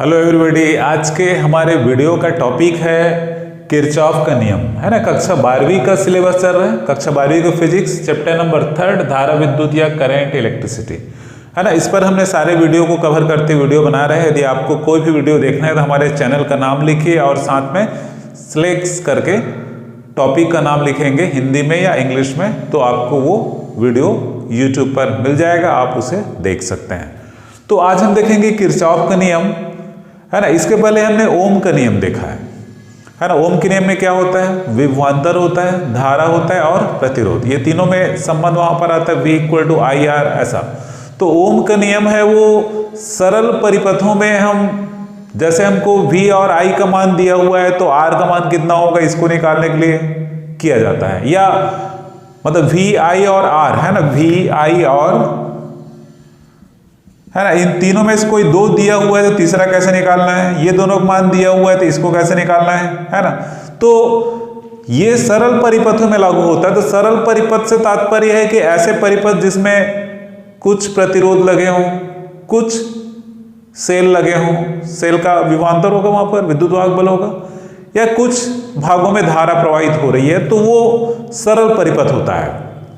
Hello everybody, आज के हमारे वीडियो का टॉपिक है किरचॉफ का नियम, है ना। कक्षा 12वीं का सिलेबस चल रहा है, कक्षा 12वीं का फिजिक्स चैप्टर नंबर 3 धारा विद्युत या करंट इलेक्ट्रिसिटी, है ना। इस पर हमने सारे वीडियो को कवर करते वीडियो बना रहे हैं। यदि आपको कोई भी वीडियो देखना है तो हमारे चैनल का नाम लिखिए और साथ में सिलेक्ट करके टॉपिक का नाम लिखेंगे हिंदी में या इंग्लिश में, तो आपको वो वीडियो यूट्यूब पर मिल जाएगा, आप उसे देख सकते हैं। तो आज हम देखेंगे किरचॉफ का नियम, है ना। इसके पहले हमने ओम का नियम देखा है ना। ओम के नियम में क्या होता है? विभवांतर होता है, धारा होता है और प्रतिरोध, ये तीनों में संबंध वहां पर आता है, V = IR ऐसा। तो ओम का नियम है वो सरल परिपथों में हम, जैसे हमको V और I का मान दिया हुआ है तो R का मान कितना होगा इसको निकालने के लिए किया जाता है, या मतलब VI और R, है ना, VI और, है ना, इन तीनों में से कोई दो दिया हुआ है तो तीसरा कैसे निकालना है, ये दोनों का मान दिया हुआ है तो इसको कैसे निकालना है ना। तो ये सरल परिपथों में लागू होता है। तो सरल परिपथ से तात्पर्य है कि ऐसे परिपथ जिसमें कुछ प्रतिरोध लगे हों, कुछ सेल लगे हों, सेल का विभवांतर होगा, वहां पर विद्युत वाहक बल होगा, या कुछ भागों में धारा प्रवाहित हो रही है, तो वो सरल परिपथ होता है।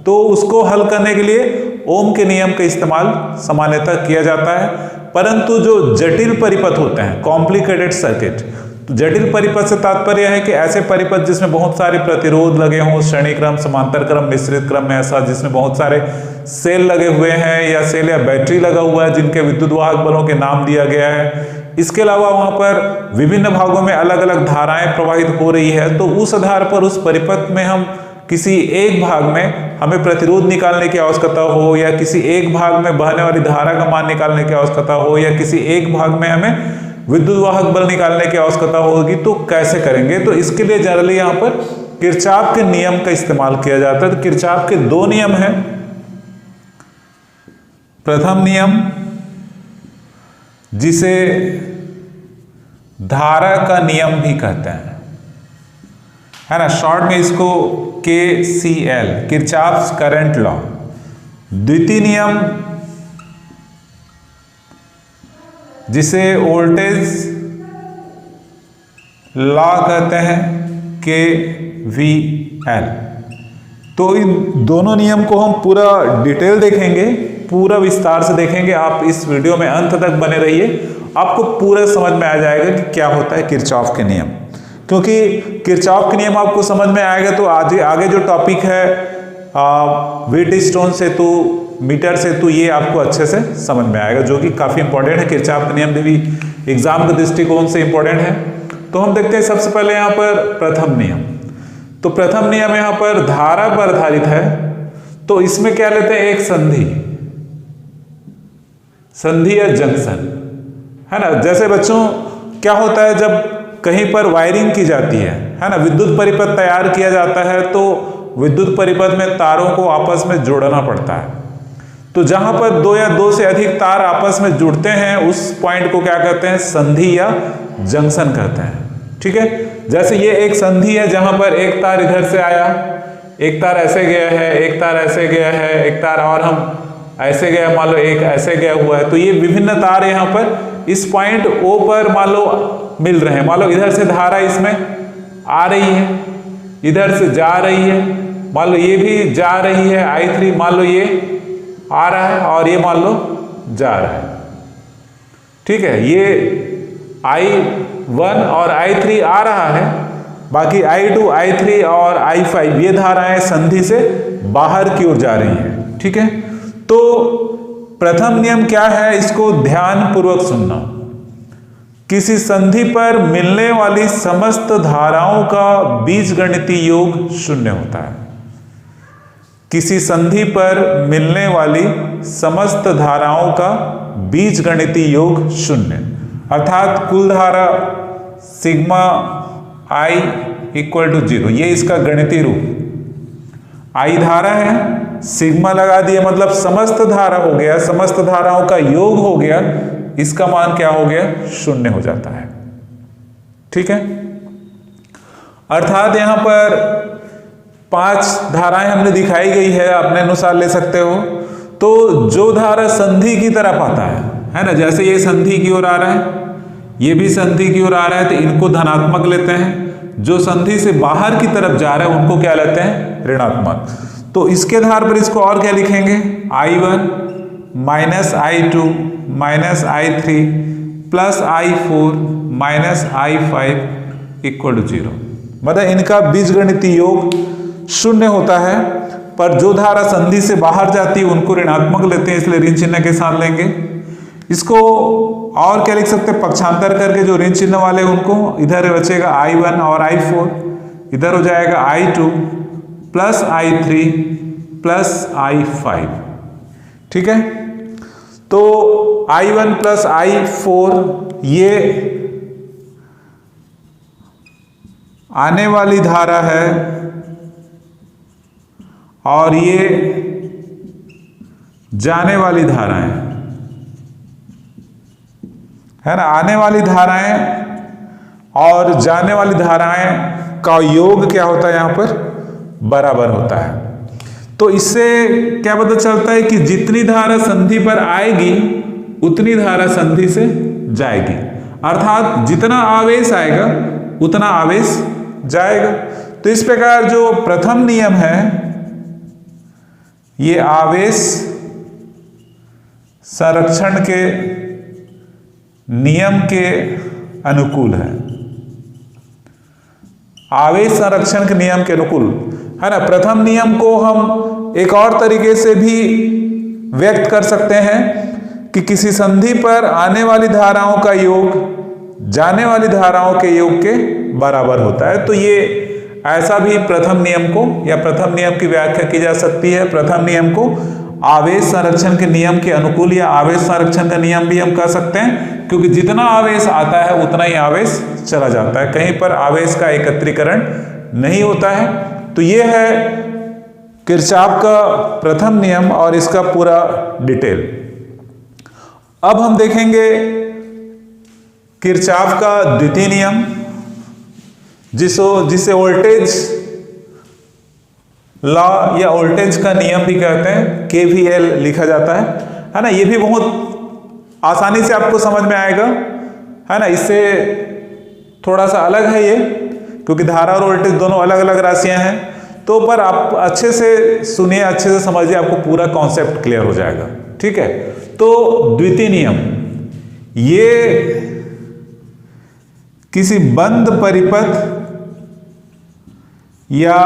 तो उसको हल करने के लिए ओम के नियम का इस्तेमाल सामान्यतः किया जाता है। परंतु जो जटिल परिपथ होते हैं, कॉम्प्लिकेटेड सर्किट, तो जटिल परिपथ से तात्पर्य है कि ऐसे परिपथ जिसमें बहुत सारे प्रतिरोध लगे हों, श्रेणी क्रम, समांतर क्रम, मिश्रित क्रम में, ऐसा जिसमें बहुत सारे सेल लगे हुए हैं या सेल या बैटरी लगा हुआ है जिनके विद्युत वाहक बलों के नाम दिया गया है। इसके अलावा वहां पर विभिन्न भागों में अलग अलग धाराएं प्रवाहित हो रही है, तो उस आधार पर उस परिपथ में हम किसी एक भाग में हमें प्रतिरोध निकालने की आवश्यकता हो, या किसी एक भाग में बहने वाली धारा का मान निकालने की आवश्यकता हो, या किसी एक भाग में हमें विद्युत वाहक बल निकालने की आवश्यकता होगी, तो कैसे करेंगे? तो इसके लिए जनरली यहाँ पर किरचॉफ के नियम का इस्तेमाल किया जाता है। तो किरचॉफ के दो नियम हैं। प्रथम नियम जिसे धारा का नियम भी कहते हैं, है ना, शॉर्ट में इसको KCL, किरचॉफ्स करंट लॉ। द्वितीय नियम जिसे वोल्टेज लॉ कहते हैं, KVL। तो इन दोनों नियम को हम पूरा डिटेल देखेंगे, पूरा विस्तार से देखेंगे। आप इस वीडियो में अंत तक बने रहिए, आपको पूरा समझ में आ जाएगा कि क्या होता है किरचॉफ के नियम। क्योंकि किरचॉफ के नियम आपको समझ में आएगा तो आगे जो टॉपिक है व्हीटस्टोन सेतु, मीटर सेतु, ये आपको अच्छे से समझ में आएगा, जो कि काफी इंपॉर्टेंट है। किरचॉफ का नियम भी एग्जाम के दृष्टिकोण से इंपॉर्टेंट है। तो हम देखते हैं सबसे पहले यहाँ पर प्रथम नियम। तो प्रथम नियम यहाँ पर धारा पर आधारित है। तो इसमें क्या लेते हैं? एक संधि या जंक्शन, है ना। जैसे बच्चों क्या होता है, जब कहीं पर वायरिंग की जाती है ना, विद्युत परिपथ तैयार किया जाता है, तो विद्युत परिपथ में तारों को आपस में जोड़ना पड़ता है। तो जहां पर दो या दो से अधिक तार आपस में जुड़ते हैं, उस पॉइंट को क्या कहते हैं? संधि या जंक्शन कहते हैं, ठीक है। जैसे ये एक संधि है जहां पर एक तार इधर से आया, एक तार ऐसे गया है, एक तार ऐसे गया है, एक तार और हम ऐसे गया, मान लो एक ऐसे गया हुआ है। तो ये विभिन्न तार यहाँ पर इस पॉइंट O पर मान लो मिल रहे हैं। मान लो इधर से धारा इसमें आ रही है, इधर से जा रही है, मान लो ये भी जा रही है, I3, मान लो ये आ रहा है और ये मान लो जा रहा है, ठीक है। ये I1 और I3 आ रहा है, बाकी I2, I3 और I5 ये धाराएं संधि से बाहर की ओर जा रही हैं, ठीक है। तो प्रथम नियम क्या है, इसको ध्यान पूर्वक सुनना। किसी संधि पर मिलने वाली समस्त धाराओं का बीजगणितीय योग शून्य होता है। किसी संधि पर मिलने वाली समस्त धाराओं का बीजगणितीय योग शून्य, अर्थात कुल धारा सिग्मा I = 0, ये इसका गणितीय रूप। I धारा है, सिग्मा लगा दिए, मतलब समस्त धारा हो गया, समस्त धाराओं का योग हो गया, इसका मान क्या हो गया? शून्य हो जाता है, ठीक है। अर्थात यहां पर 5 धाराएं हमने दिखाई गई है, अपने अनुसार ले सकते हो। तो जो धारा संधि की तरफ आता है ना, जैसे ये संधि की ओर आ रहा है, ये भी संधि की ओर आ रहा है तो इनको धनात्मक लेते हैं, जो संधि से बाहर की तरफ जा रहा है उनको क्या लेते हैं, ऋणात्मक। तो इसके आधार पर इसको और क्या लिखेंगे, I1 minus I2 minus I3 plus I4 minus I5 equal to 0। मतलब इनका बीजगणितीय योग शून्य होता है, पर जो धारा संधि से बाहर जाती है उनको ऋणात्मक लेते हैं, इसलिए ऋण चिन्ह के साथ लेंगे। इसको और क्या लिख सकते हैं, पक्षांतर करके जो ऋण चिन्ह वाले उनको इधर बचेगा I1 और I4, इधर हो जाएगा I2 plus I3 plus I5। ठीक है, तो I1 प्लस I4 ये आने वाली धारा है और ये जाने वाली धाराएं है ना। आने वाली धाराएं और जाने वाली धाराएं का योग क्या होता है, यहां पर बराबर होता है। तो इससे क्या पता चलता है कि जितनी धारा संधि पर आएगी उतनी धारा संधि से जाएगी, अर्थात जितना आवेश आएगा उतना आवेश जाएगा। तो इस प्रकार जो प्रथम नियम है ये आवेश संरक्षण के नियम के अनुकूल है, आवेश संरक्षण के नियम के अनुकूल है ना। प्रथम नियम को हम एक और तरीके से भी व्यक्त कर सकते हैं कि किसी संधि पर आने वाली धाराओं का योग जाने वाली धाराओं के योग के बराबर होता है। तो ये ऐसा भी प्रथम नियम को या प्रथम नियम की व्याख्या की जा सकती है। प्रथम नियम को आवेश संरक्षण के नियम के अनुकूल या आवेश संरक्षण का नियम भी हम कह सकते हैं, क्योंकि जितना आवेश आता है उतना ही आवेश चला जाता है, कहीं पर आवेश का एकत्रीकरण नहीं होता है। तो ये है किरचॉफ का प्रथम नियम और इसका पूरा डिटेल। अब हम देखेंगे किरचॉफ का द्वितीय नियम, जिसे वोल्टेज लॉ या वोल्टेज का नियम भी कहते हैं, KVL लिखा जाता है ना। ये भी बहुत आसानी से आपको समझ में आएगा है ना। इससे थोड़ा सा अलग है ये, क्योंकि धारा और वोल्टेज दोनों अलग अलग राशियां हैं। तो पर आप अच्छे से सुनिए, अच्छे से समझिए, आपको पूरा कॉन्सेप्ट क्लियर हो जाएगा। ठीक है, तो द्वितीय नियम ये किसी बंद परिपथ या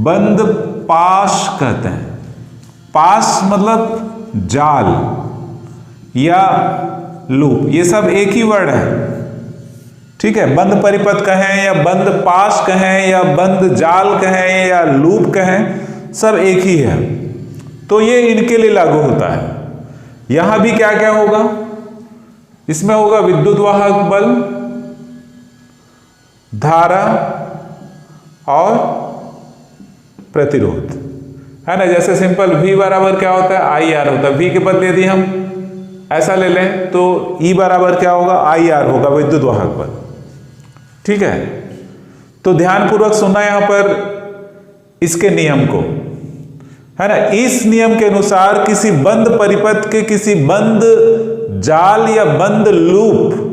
बंद पाश कहते हैं। पाश मतलब जाल या लूप, ये सब एक ही वर्ड है। ठीक है, बंद परिपथ कहें या बंद पाश कहें या बंद जाल कहें या लूप कहें, सब एक ही है। तो ये इनके लिए लागू होता है। यहां भी क्या क्या होगा, इसमें होगा विद्युत वाहक बल, धारा और प्रतिरोध है ना। जैसे सिंपल V बराबर क्या होता है, IR होता है। V के बदले यदि हम ऐसा ले लें तो E बराबर क्या होगा, IR होगा, विद्युत वाहक बल। ठीक है, तो ध्यानपूर्वक सुनना यहां पर इसके नियम को है ना। इस नियम के अनुसार किसी बंद परिपथ के किसी बंद जाल या बंद लूप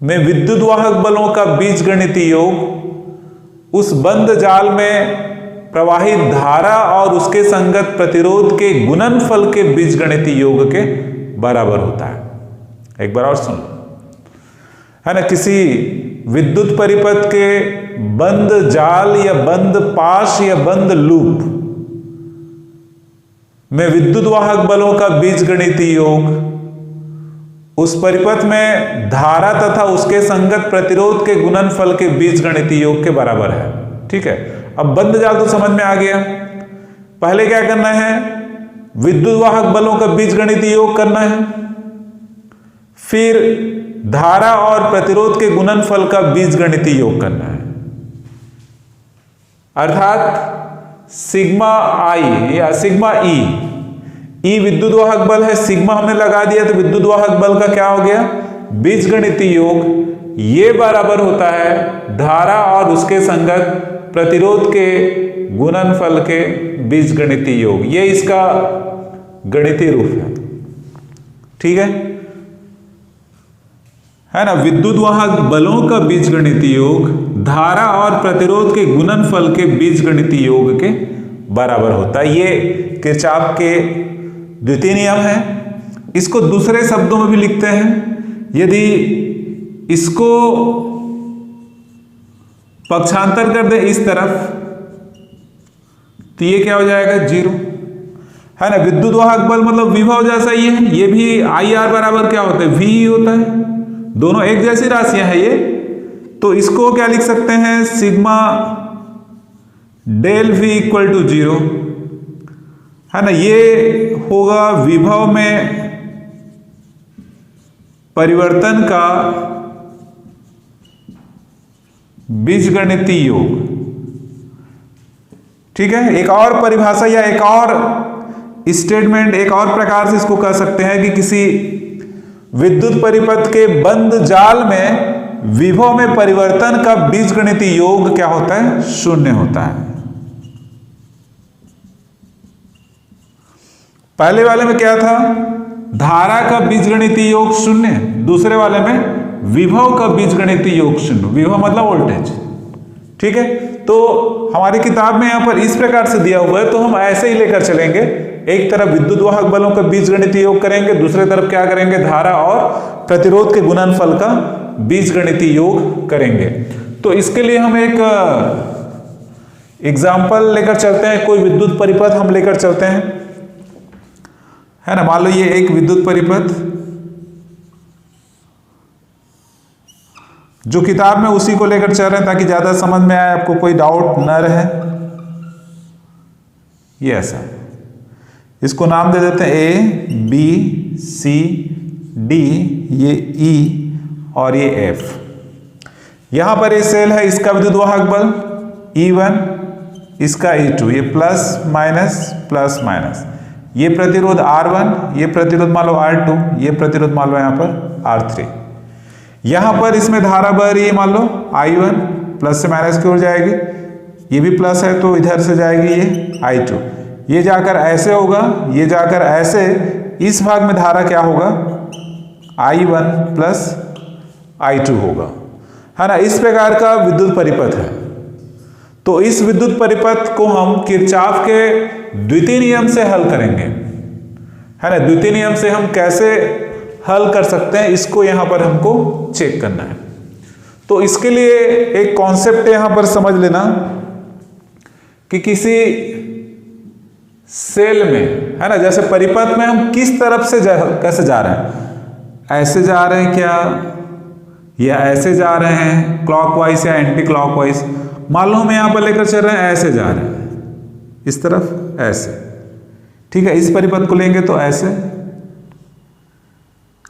में विद्युत वाहक बलों का बीजगणितीय योग उस बंद जाल में प्रवाहित धारा और उसके संगत प्रतिरोध के गुणनफल के बीजगणितीय योग के बराबर होता है। एक बार और सुन है ना। किसी विद्युत परिपथ के बंद जाल या बंद पाश या बंद लूप में विद्युत वाहक बलों का बीजगणितीय योग उस परिपथ में धारा तथा उसके संगत प्रतिरोध के गुणनफल के बीजगणितीय योग के बराबर है। ठीक है, अब बंद जाल तो समझ में आ गया। पहले क्या करना है, विद्युत वाहक बलों का बीजगणितीय योग करना है, फिर धारा और प्रतिरोध के गुणनफल का बीजगणितीय योग करना है। अर्थात सिग्मा I या सिग्मा E विद्युत वाहक बल है, सिग्मा हमने लगा दिया तो विद्युत वाहक बल का क्या हो गया, बीजगणितीय योग। ये बराबर होता है धारा और उसके संगत प्रतिरोध के गुणनफल के बीजगणितीय योग। ये इसका गणितीय रूप है। ठीक है, है ना, विद्युत वाहक बलों का बीजगणितीय योग धारा और प्रतिरोध के गुणनफल के बीजगणितीय योग के बराबर होता है। ये किरचॉफ के द्वितीय नियम है। इसको दूसरे शब्दों में भी लिखते हैं। यदि इसको पक्षांतर कर दे इस तरफ तो ये क्या हो जाएगा, जीरो, है ना। विद्युत वाहक बल मतलब विभव जैसा ही है, ये भी आई आर बराबर क्या होता है, वी ही होता है। दोनों एक जैसी राशियां हैं ये। तो इसको क्या लिख सकते हैं, sigma del V equal to zero, है ना। ये होगा विभव में परिवर्तन का बीजगणितीय योग। ठीक है। एक और परिभाषा या एक और स्टेटमेंट, एक और प्रकार से इसको कह सकते हैं कि किसी विद्युत परिपथ के बंद जाल में विभव में परिवर्तन का बीजगणितीय योग क्या होता है, शून्य होता है। पहले वाले में क्या था, धारा का बीजगणितीय योग शून्य, दूसरे वाले में विभव का बीजगणितीय योग शून्य। विभव मतलब वोल्टेज। ठीक है। तो हमारी किताब में यहां पर इस प्रकार से दिया हुआ है, तो हम ऐसे ही लेकर चलेंगे। एक तरफ विद्युत वाहक बलों का बीजगणितीय योग करेंगे, दूसरी तरफ क्या करेंगे, धारा और प्रतिरोध के गुणनफल का बीजगणितीय योग करेंगे। तो इसके लिए हम एक एग्जाम्पल लेकर चलते हैं। कोई विद्युत परिपथ हम लेकर चलते हैं, है ना। मान लो ये एक विद्युत परिपथ, जो किताब में उसी को लेकर चल रहे हैं ताकि ज्यादा समझ में आए, आपको कोई डाउट न रहे। ये ऐसा, इसको नाम दे देते हैं ए बी सी डी, ये ई और ये एफ। यहां पर ये सेल है, इसका विद्युत वाहक बल E1, इसका E2, ये प्लस माइनस। ये प्रतिरोध R1, ये प्रतिरोध मान लो R2, ये प्रतिरोध मान लो यहां पर R3। यहां पर इसमें धारा बह रही है, मान लो I1, प्लस से माइनस की ओर जाएगी, ये भी प्लस है तो इधर से जाएगी ये I2। ये जाकर ऐसे होगा, ये जाकर ऐसे, इस भाग में धारा क्या होगा, I1 प्लस I2 होगा, है ना। इस प्रकार का विद्युत परिपथ है। तो इस विद्युत परिपथ को हम किरचॉफ के द्वितीय नियम से हल करेंगे, है ना। द्वितीय नियम से हम कैसे हल कर सकते हैं, इसको यहां पर हमको चेक करना है। तो इसके लिए एक कॉन्सेप्ट यहां पर समझ लेना कि किसी सेल में, है ना, जैसे परिपथ में हम किस तरफ से कैसे जा रहे हैं, ऐसे जा रहे हैं क्या, या ऐसे जा रहे हैं क्लॉकवाइज या एंटी क्लॉकवाइज। मान लो हम यहां पर लेकर चल रहे हैं, ऐसे जा रहे हैं, इस तरफ ऐसे। ठीक है। इस परिपथ को लेंगे तो ऐसे,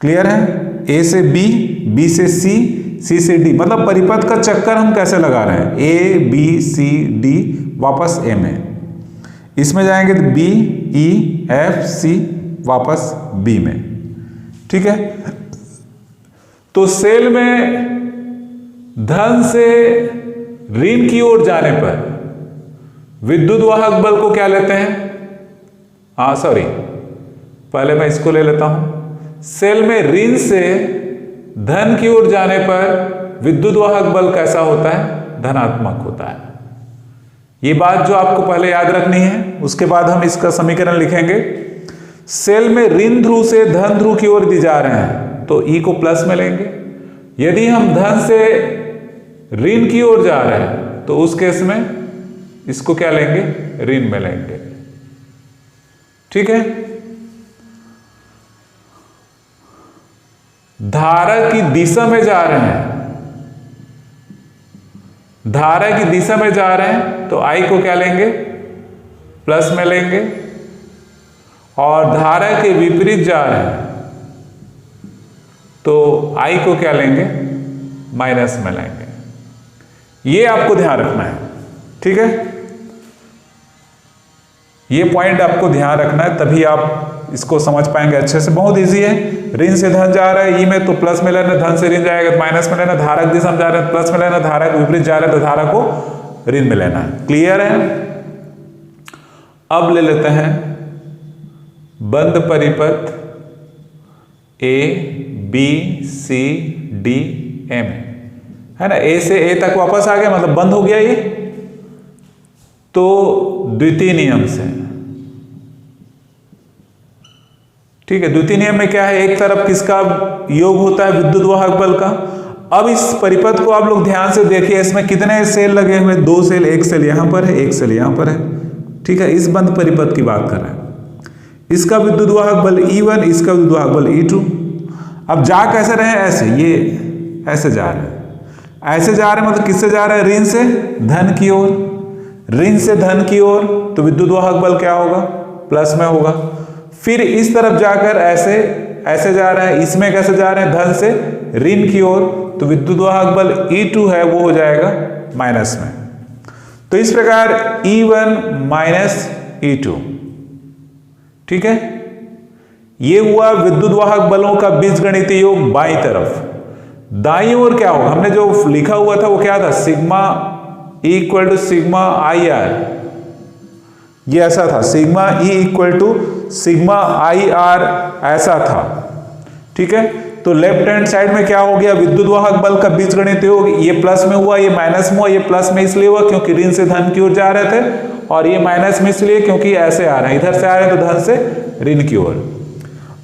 क्लियर है। ए से बी, बी से सी, सी से डी, मतलब परिपथ का चक्कर हम कैसे लगा रहे हैं, ए बी सी डी, वापस ए में। इसमें जाएंगे तो बी ई एफ सी, वापस बी में। ठीक है। तो सेल में धन से ऋण की ओर जाने पर विद्युत वाहक बल को क्या लेते हैं, सॉरी, पहले मैं इसको ले लेता हूं। सेल में ऋण से धन की ओर जाने पर विद्युत वाहक बल कैसा होता है, धनात्मक होता है। ये बात जो आपको पहले याद रखनी है, उसके बाद हम इसका समीकरण लिखेंगे। सेल में ऋण ध्रुव से धन ध्रुव की ओर दी जा रहे हैं तो ई को प्लस में लेंगे। यदि हम धन से ऋण की ओर जा रहे हैं तो उस केस में इसको क्या लेंगे, ऋण में लेंगे। ठीक है। धारा की दिशा में जा रहे हैं, धारा की दिशा में जा रहे हैं तो I को क्या लेंगे, प्लस में लेंगे। और धारा के विपरीत जा रहे हैं तो I को क्या लेंगे, माइनस में लेंगे। ये आपको ध्यान रखना है। ठीक है। ये पॉइंट आपको ध्यान रखना है, तभी आप इसको समझ पाएंगे अच्छे से। बहुत इजी है। ऋण से धन जा रहा है ई में तो प्लस में लेना, धन से ऋण जाएगा तो माइनस में लेना, धारा की दिशा में जा रहे हैं प्लस में लेना, धारा के विपरीत जा रहे हैं तो धारा को ऋण में लेना है। क्लियर है। अब ले लेते हैं बंद परिपथ A B C D M है ना, ए से ए तक वापस आ गया, मतलब बंद हो गया ये। तो द्वितीय नियम से, ठीक है, द्वितीय नियम में क्या है, एक तरफ किसका योग होता है, विद्युत वाहक बल का। अब इस परिपथ को आप लोग ध्यान से देखिए, इसमें कितने सेल लगे हुए, 2 सेल, एक सेल यहां पर है, एक सेल यहां पर है, ठीक है। इस बंद परिपथ की बात कर रहे हैं। इसका विद्युत वाहक बल E1, इसका विद्युत वाहक बल E2। अब जा कैसे रहे हैं, ऐसे, ये ऐसे जा रहे हैं, ऐसे जा रहे हैं, मतलब किससे जा रहे हैं, ऋण से धन की ओर, ऋण से धन की ओर, तो विद्युत वाहक बल क्या होगा, प्लस में होगा। फिर इस तरफ जाकर ऐसे ऐसे जा रहा है, इसमें कैसे जा रहे हैं, धन से ऋण की ओर, तो विद्युत वाहक बल E2 है वो हो जाएगा माइनस में। तो इस प्रकार E1 माइनस E2, ठीक है, ये हुआ विद्युत वाहक बलों का बीजगणितीय योग बाईं तरफ। दाईं ओर क्या होगा, हमने जो लिखा हुआ था वो क्या था, sigma E equal to sigma IR, ये ऐसा था, sigma E equal to sigma IR ऐसा था, ठीक है। तो लेफ्ट हैंड साइड में क्या हो गया, विद्युत वाहक बल का बीजगणितीय योग, ये प्लस में हुआ, ये माइनस में हुआ। ये प्लस में इसलिए हुआ क्योंकि ऋण से धन की ओर जा रहे थे, और ये माइनस में इसलिए क्योंकि ऐसे आ रहे हैं, इधर से आ रहे हैं तो धन से ऋण की ओर।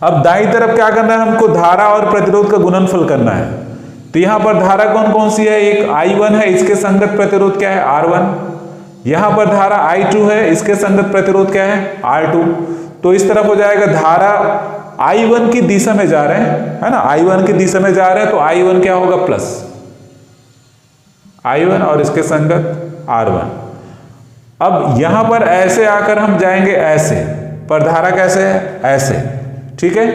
अब दाईं तरफ क्या करना है, हमको धारा और प्रतिरोध का गुणनफल करना है। तो यहां पर धारा कौन कौन सी है, एक I1 है, इसके संगत प्रतिरोध क्या है, R1। यहां पर धारा I2 है, इसके संगत प्रतिरोध क्या है, R2। तो इस तरफ हो जाएगा, धारा I1 की दिशा में जा रहे हैं, है ना, I1 की दिशा में जा रहे हैं, तो I1 क्या होगा, प्लस I1 और इसके संगत R1। अब यहां पर ऐसे आकर हम जाएंगे ऐसे, पर धारा कैसे है, ऐसे, ठीक है।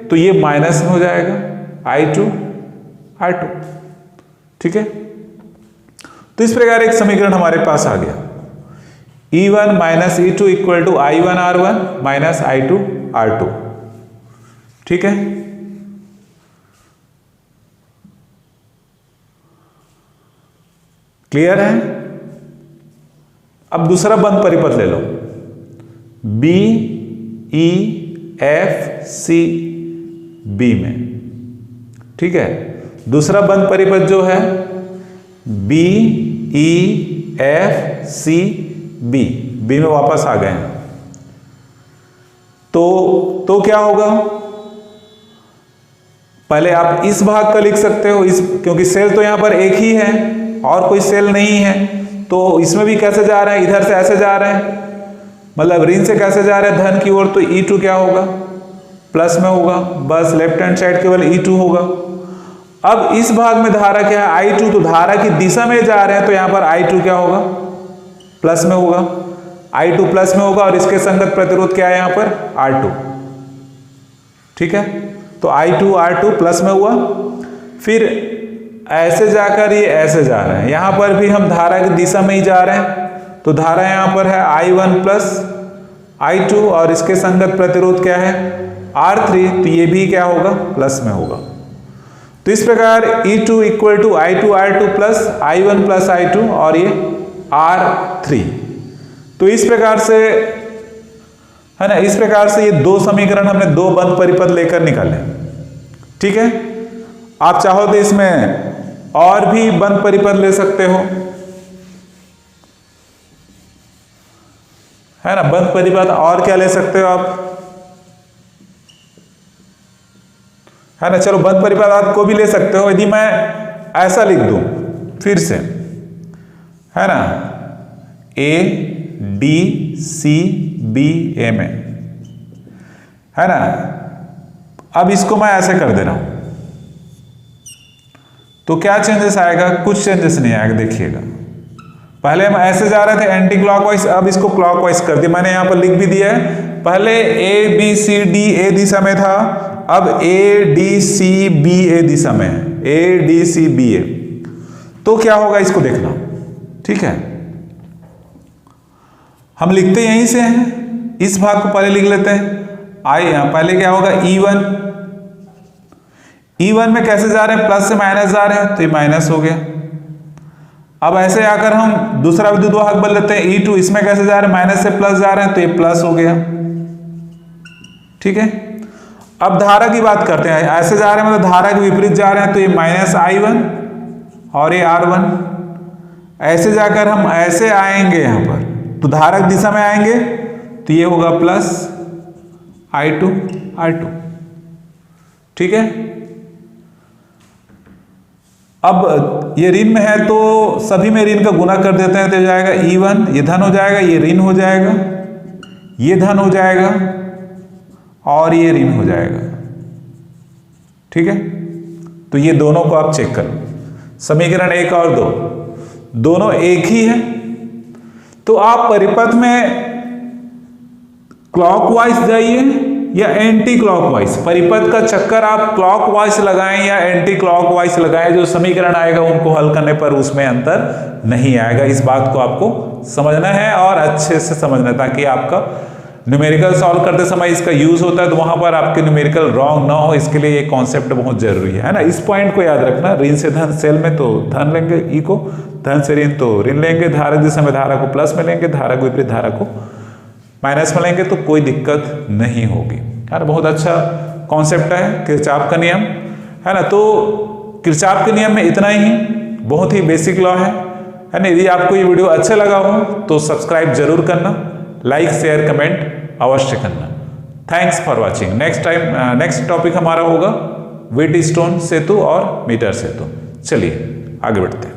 तो ये माइनस में हो जाएगा, I2 R2, ठीक है। तो इस प्रकार एक समीकरण हमारे पास आ गया, E1 minus E2 equal to I1 R1 minus I2 R2, ठीक है। क्लियर है। अब दूसरा बंद परिपथ ले लो, B E F C B में, ठीक है। दूसरा बंद परिपथ जो है B E F C B, B में वापस आ गए हैं। तो क्या होगा, पहले आप इस भाग का लिख सकते हो, इस, क्योंकि सेल तो यहां पर एक ही है और कोई सेल नहीं है, तो इसमें भी कैसे जा रहे हैं, इधर से ऐसे जा रहे हैं, मतलब ऋण से कैसे जा रहे हैं, धन की ओर, तो E2 क्या होगा, प्लस में होगा, बस लेफ्ट हैंड साइड केवल E2 होगा। अब इस भाग में धारा क्या है, I2, तो धारा की दिशा में जा रहे हैं, तो यहां पर I2 क्या होगा, प्लस में होगा, I2 प्लस में होगा, और इसके संगत प्रतिरोध क्या है यहां पर, R2, ठीक है। तो I2 R2 प्लस में हुआ। फिर ऐसे जाकर ये ऐसे जा रहे हैं, यहां पर भी हम धारा की दिशा में ही जा रहे हैं, तो धारा यहां पर है I1 प्लस I2, और इसके संगत प्रतिरोध क्या है, R3, तो ये भी क्या होगा, प्लस में होगा। तो इस प्रकार E2 equal to I2 R2 plus I1 plus I2, और ये R3। तो इस प्रकार से, है ना, इस प्रकार से ये दो समीकरण हमने दो बंद परिपथ लेकर निकाले, ठीक है। आप चाहो तो इसमें और भी बंद परिपथ ले सकते हो, है ना, बंद परिपथ और क्या ले सकते हो आप, है ना। चलो बंद परिपथ आपको भी ले सकते हो, यदि मैं ऐसा लिख दूं फिर से, है ना, A D C B A में, है ना। अब इसको मैं ऐसे कर दे रहा हूं, तो क्या चेंजेस आएगा, कुछ चेंजेस नहीं आएगा। देखिएगा, पहले हम ऐसे जा रहे थे एंटी क्लॉकवाइज, अब इसको क्लॉकवाइज कर दिया, मैंने यहां पर लिख भी दिया है। पहले A B C D A दिशा में था, अब A D C B A दिशा में है, A D C B A। तो क्या होगा इसको देखना, ठीक है। हम लिखते यहीं से हैं, इस भाग को पहले लिख लेते हैं। पहले क्या होगा, E1 में कैसे जा रहे हैं, प्लस से माइनस जा रहे हैं, तो ये माइनस हो गया। अब ऐसे आकर हम दूसरा विद्युत वाहक बल लेते हैं E2, इसमें कैसे जा रहे हैं, माइनस से प्लस जा रहे हैं, तो ये प्लस हो गया, ठीक है। अब धारा की बात करते हैं, ऐसे जा रहे हैं मतलब धारा के विपरीत जा रहे हैं, तो ये -I1 और ये R1, ऐसे जाकर हम ऐसे आएंगे यहां पर, तो धारा की दिशा में आएंगे तो ये होगा +I2 R2, ठीक है। अब ये ऋण में है तो सभी में ऋण का गुना कर देते हैं, तो हो जाएगा E1, ये धन हो जाएगा, ये ऋण हो जाएगा, ये धन हो जाएगा और ये ऋण हो जाएगा, ठीक है। तो ये दोनों को आप चेक करो, समीकरण 1 और 2 दोनों एक ही है। तो आप परिपथ में क्लॉकवाइज जाइए या एंटी क्लॉकवाइज, परिपथ का चक्कर आप क्लॉकवाइज लगाएं या एंटी क्लॉकवाइज लगाएं, जो समीकरण आएगा उनको हल करने पर उसमें अंतर नहीं आएगा। इस बात को आपको समझना है और अच्छे से समझना है, ताकि आपका न्यूमेरिकल सॉल्व करते समय इसका यूज होता है तो वहां पर आपके न्यूमेरिकल रॉन्ग ना हो, इसके लिए ये कॉन्सेप्ट बहुत जरूरी है ना। इस पॉइंट को याद रखना, ऋण से धन, सेल में तो धन लेंगे ई को, धन से ऋण तो ऋण लेंगे, धारा दिशा में धारा को प्लस में लेंगे, धारा को विपरीत धारा को माइनस में लेंगे, तो कोई दिक्कत नहीं होगी यार। बहुत अच्छा कॉन्सेप्ट है किरचॉफ का नियम, है ना। तो किरचॉफ के नियम में इतना ही, बहुत ही बेसिक लॉ है ना। यदि आपको ये वीडियो अच्छा लगा हो तो सब्सक्राइब जरूर करना, लाइक शेयर कमेंट अवश्य करना। Thanks for watching. Next topic हमारा होगा व्हीटस्टोन सेतु और मीटर सेतु। चलिए आगे बढ़ते हैं।